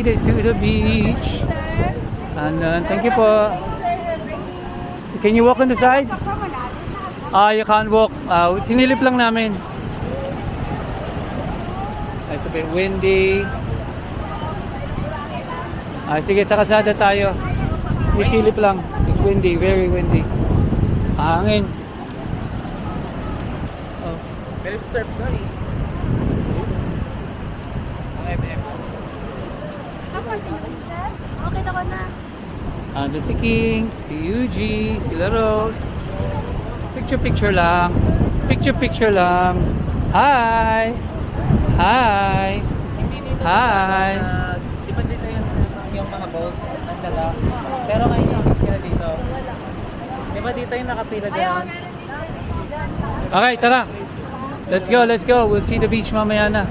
made it to the beach. And thank you po. Can you walk on the side? You can't walk. Sinilip lang namin. It's a bit windy. Sige, sa kasada tayo. Isilip lang. It's windy, very windy. Hangin. Oh. Very surf na eh. Ang FM. Okay na ko na. Andun si King, si Yuji, si Rose. Picture lang. Picture lang. Hi! Hi! Hi! Di ba dito yung mga boat ang dala? Pero ngayon yung sila dito. Di ba dito yung nakapila dyan? Okay, tara. Let's go. We'll see the beach mamaya na.